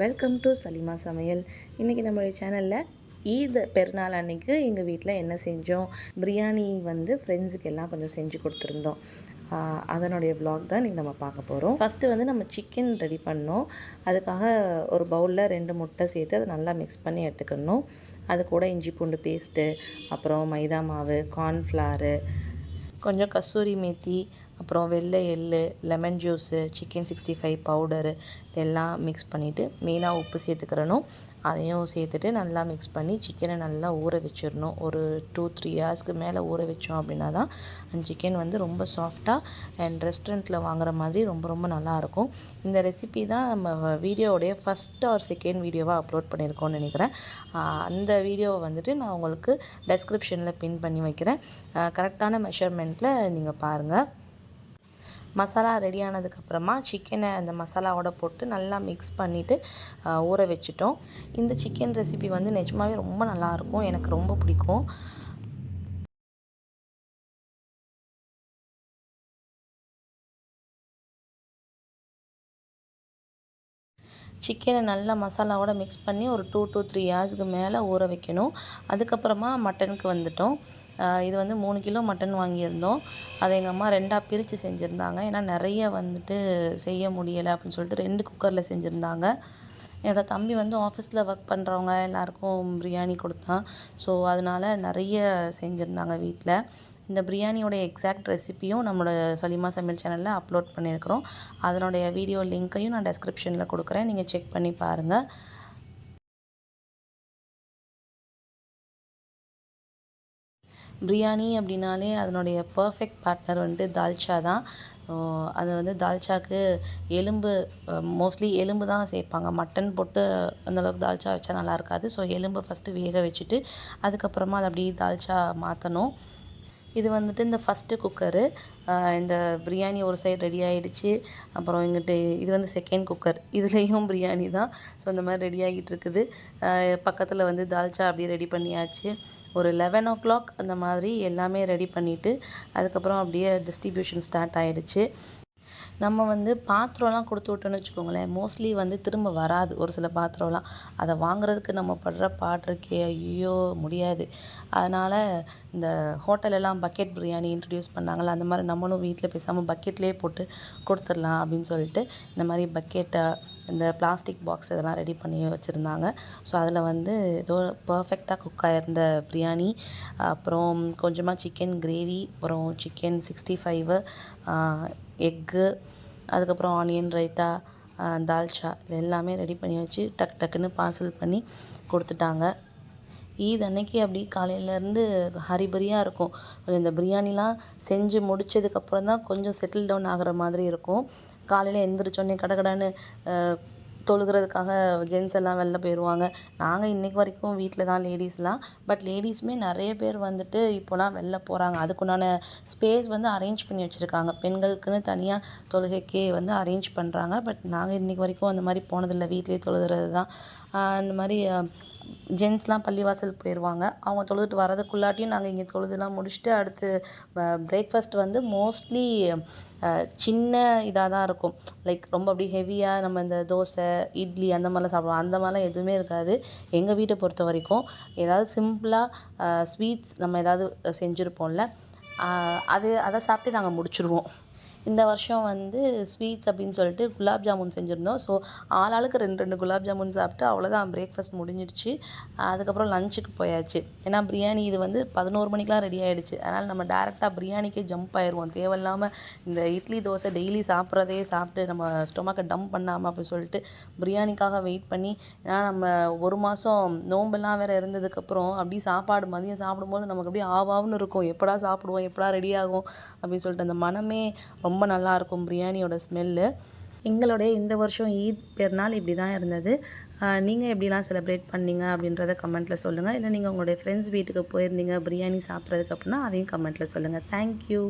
Welcome to Salima சமையல். இன்றைக்கி நம்மளுடைய சேனலில் ஈத் பெருநாள் அன்றைக்கி எங்கள் வீட்டில் என்ன செஞ்சோம், பிரியாணி ஃப்ரெண்ட்ஸுக்கு எல்லாம் கொஞ்சம் செஞ்சு கொடுத்துருந்தோம். அதனுடைய vlog தான் இன்றைக்கி நம்ம பார்க்க போகிறோம். ஃபஸ்ட்டு நம்ம சிக்கன் ரெடி பண்ணோம். அதுக்காக ஒரு பவுலில் 2 முட்டை சேர்த்து அதை நல்லா மிக்ஸ் பண்ணி எடுத்துக்கணும். அது கூட இஞ்சி பூண்டு பேஸ்ட்டு, அப்புறம் மைதா மாவு, கார்ன்ஃப்ளவரு, கொஞ்சம் கஸ்தூரி மேத்தி, அப்புறம் வெள்ளை எள்ளு, லெமன் ஜூஸு, சிக்கன் 65 பவுடரு இதெல்லாம் மிக்ஸ் பண்ணிவிட்டு மெயினாக உப்பு சேர்த்துக்கிறணும். அதையும் சேர்த்துட்டு நல்லா மிக்ஸ் பண்ணி சிக்கனை நல்லா ஊற வச்சிடணும். ஒரு 2-3 ஹவர்ஸ்க்கு மேலே ஊற வச்சோம் அப்படின்னா தான் அந்த சிக்கன் ரொம்ப சாஃப்டாக அண்ட் ரெஸ்டாரண்ட்டில் வாங்குற மாதிரி ரொம்ப நல்லாயிருக்கும். இந்த ரெசிபி தான் நம்ம வீடியோவுடைய ஃபஸ்ட் ஆர் செகண்ட் வீடியோவாக அப்லோட் பண்ணியிருக்கோம்னு நினைக்கிறேன். அந்த வீடியோவை நான் உங்களுக்கு டெஸ்கிரிப்ஷனில் பின் பண்ணி வைக்கிறேன். கரெக்டான மெஷர்மெண்ட்டில் நீங்கள் பாருங்கள். மசாலா ரெடி ஆனதுக்கப்புறமா சிக்கனை அந்த மசாலாவோட போட்டு நல்லா மிக்ஸ் பண்ணிவிட்டு ஊற வச்சுட்டோம். இந்த சிக்கன் ரெசிபி நிஜமாகவே ரொம்ப நல்லாயிருக்கும், எனக்கு ரொம்ப பிடிக்கும். சிக்கனை நல்லா மசாலாவோட மிக்ஸ் பண்ணி ஒரு 2 to 3 ஹவர்ஸ்க்கு மேலே ஊற வைக்கணும். அதுக்கப்புறமா மட்டனுக்கு வந்துட்டோம். இது 3 கிலோ மட்டன் வாங்கியிருந்தோம். அதை எங்கள் அம்மா 2ஆக பிரித்து செஞ்சுருந்தாங்க. ஏன்னா நிறைய செய்ய முடியலை அப்படின்னு சொல்லிட்டு 2 குக்கரில் செஞ்சுருந்தாங்க. என்னோடய தம்பி ஆஃபீஸில் ஒர்க் பண்ணுறவங்க எல்லாருக்கும் பிரியாணி கொடுத்தான். ஸோ அதனால் நிறைய செஞ்சுருந்தாங்க வீட்டில். இந்த பிரியாணியோடைய எக்ஸாக்ட் ரெசிப்பியும் நம்மளோட சலிமா சமையல் சேனலில் அப்லோட் பண்ணியிருக்கிறோம். அதனுடைய வீடியோ லிங்க்கையும் நான் டெஸ்கிரிப்ஷனில் கொடுக்குறேன், நீங்கள் செக் பண்ணி பாருங்கள். பிரியாணி அப்படின்னாலே அதனுடைய பர்ஃபெக்ட் பார்ட்னர் தால்ச்சா தான். அது தால்ச்சாக்கு எலும்பு, மோஸ்ட்லி எலும்பு தான் சேர்ப்பாங்க. மட்டன் போட்டு அந்தளவுக்கு தால்ச்சா வச்சா நல்லா இருக்காது. ஸோ எலும்பை ஃபஸ்ட்டு வேக வச்சுட்டு அதுக்கப்புறமா அதை அப்படியே தால்ச்சா மாற்றணும். இது இந்த ஃபஸ்ட்டு குக்கரு. இந்த பிரியாணி ஒரு சைடு ரெடி ஆகிடுச்சு. அப்புறம் இங்கிட்டு இது செகண்ட் குக்கர். இதுலேயும் பிரியாணி தான். ஸோ இந்த மாதிரி ரெடி ஆகிட்டு இருக்குது. பக்கத்தில் தால்ச்சா அப்படியே ரெடி பண்ணியாச்சு. ஒரு 11 o'clock அந்த மாதிரி எல்லாமே ரெடி பண்ணிவிட்டு அதுக்கப்புறம் அப்படியே டிஸ்ட்ரிபியூஷன் ஸ்டார்ட் ஆகிடுச்சு. நம்ம பாத்திரம்லாம் கொடுத்து விட்டோன்னு வச்சுக்கோங்களேன், மோஸ்ட்லி திரும்ப வராது ஒரு சில பாத்திரம்லாம். அதை வாங்குறதுக்கு நம்ம படுற பாட்டிருக்கே, ஐயோ முடியாது. அதனால் இந்த ஹோட்டலெல்லாம் பக்கெட் பிரியாணி இன்ட்ரடியூஸ் பண்ணாங்கள்ல, அந்த மாதிரி நம்மளும் வீட்டில் பேசாமல் பக்கெட்லேயே போட்டு கொடுத்துடலாம் அப்படின்னு சொல்லிட்டு இந்த மாதிரி பக்கெட்டை, இந்த பிளாஸ்டிக் பாக்ஸ் இதெல்லாம் ரெடி பண்ணி வச்சுருந்தாங்க. ஸோ அதில் ஏதோ பர்ஃபெக்டாக குக் ஆகிருந்த பிரியாணி, அப்புறம் கொஞ்சமாக சிக்கன் கிரேவி, அப்புறம் சிக்கன் 65, எக்கு, அதுக்கப்புறம் ஆனியன் ரைத்தா, தால்ச்சா இது எல்லாமே ரெடி பண்ணி வச்சு டக்குன்னு பார்சல் பண்ணி கொடுத்துட்டாங்க. ஈத் அன்னைக்கு அப்படி காலையிலேருந்து ஹரிபரியாக இருக்கும். இந்த பிரியாணிலாம் செஞ்சு முடித்ததுக்கப்புறம் தான் கொஞ்சம் செட்டில் டவுன் ஆகிற மாதிரி இருக்கும். காலையில் எழுந்திரிச்சோடனே கடகடன்னு தொழுகிறதுக்காக ஜென்ஸ் எல்லாம் வெளில போயிடுவாங்க. நாங்கள் இன்றைக்கி வரைக்கும் வீட்டில் தான் லேடீஸ்லாம். பட் லேடீஸுமே நிறைய பேர் இப்போலாம் வெளில போகிறாங்க. அதுக்குண்டான ஸ்பேஸ் அரேஞ்ச் பண்ணி வச்சுருக்காங்க. பெண்களுக்குன்னு தனியாக தொழுகைக்கே அரேஞ்ச் பண்ணுறாங்க. பட் நாங்கள் இன்றைக்கி வரைக்கும் அந்த மாதிரி போனதில்லை. வீட்டிலே தொழுகிறது தான். அந்த மாதிரி ஜென்ஸ்லாம் பள்ளிவாசல் போயிடுவாங்க. அவங்க தொழுதுட்டு வரதுக்குள்ளாட்டியும் நாங்கள் இங்கே தொழுதுலாம் முடிச்சுட்டு அடுத்து பிரேக்ஃபாஸ்ட் மோஸ்ட்லி சின்ன இதாக தான் இருக்கும். லைக் ரொம்ப அப்படி ஹெவியாக நம்ம இந்த தோசை, இட்லி அந்த மாதிரிலாம் சாப்பிடுவோம். அந்த மாதிரிலாம் எதுவுமே இருக்காது எங்கள் வீட்டை பொறுத்த வரைக்கும். ஏதாவது சிம்பிளாக ஸ்வீட்ஸ் நம்ம ஏதாவது செஞ்சுருப்போம்ல, அதை சாப்பிட்டு நாங்கள் முடிச்சுருவோம். இந்த வருஷம் ஸ்வீட்ஸ் அப்படின்னு சொல்லிட்டு குலாப் ஜாமுன் செஞ்சுருந்தோம். ஸோ ஆளாளுக்கு 2 குலாப் ஜாமுன் சாப்பிட்டு அவ்வளோதான், பிரேக்ஃபாஸ்ட் முடிஞ்சிடுச்சு. அதுக்கப்புறம் லஞ்சுக்கு போயாச்சு. ஏன்னா பிரியாணி இது 11 மணிக்கெலாம் ரெடி ஆகிடுச்சு. அதனால் நம்ம டேரெக்டாக பிரியாணிக்கே ஜம்ப் ஆயிடுவோம். தேவையில்லாமல் இந்த இட்லி தோசை டெய்லி சாப்பிட்றதே சாப்பிட்டு நம்ம ஸ்டொமக்கை டம்ப் பண்ணாமல் அப்படின்னு சொல்லிட்டு பிரியாணிக்காக வெயிட் பண்ணி, ஏன்னா நம்ம 1 மாதம் நோம்பெல்லாம் வேறு இருந்ததுக்கப்புறம் அப்படியே சாப்பாடு மதியம் சாப்பிடும்போது நமக்கு அப்படியே ஆவான்னு இருக்கும். எப்படா சாப்பிடுவோம், எப்படா ரெடி ஆகும் அப்படின்னு சொல்லிட்டு அந்த மனமே ரொம்ப நல்லாயிருக்கும் பிரியாணியோட ஸ்மெல்லு. எங்களுடைய இந்த வருஷம் ஈத் பெருநாள் இப்படி தான் இருந்தது. நீங்கள் எப்படிலாம் செலிப்ரேட் பண்ணீங்க அப்படின்றத கமெண்ட்டில் சொல்லுங்கள். இல்லை நீங்கள் உங்களுடைய ஃப்ரெண்ட்ஸ் வீட்டுக்கு போயிருந்தீங்க பிரியாணி சாப்பிட்றதுக்கு அப்படின்னா அதையும் கமெண்ட்டில் சொல்லுங்கள். தேங்க்யூ.